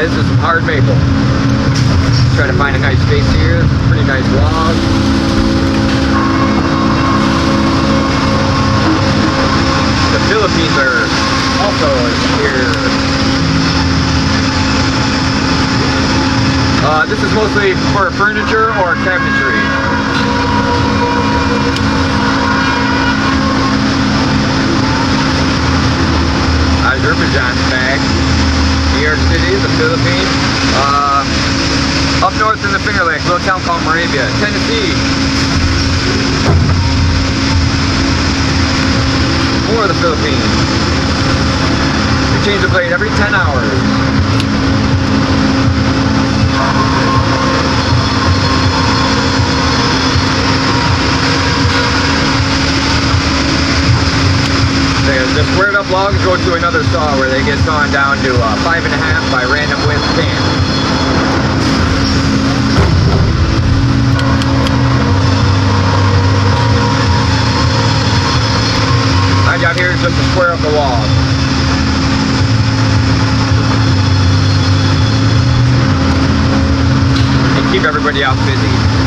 this is some hard maple. Try to find a nice space here. Pretty nice log. The Philippines are also here. This is mostly for furniture or cabinetry. Azerbaijan's back. New York City, the Philippines. Up north in the Finger Lakes, a little town called Moravia. Tennessee. More of the Philippines. We change the blade every 10 hours. The squared up logs go to another saw where they get sawn down to 5.5 by random width band. My job here is just to square up the log. And keep everybody else busy.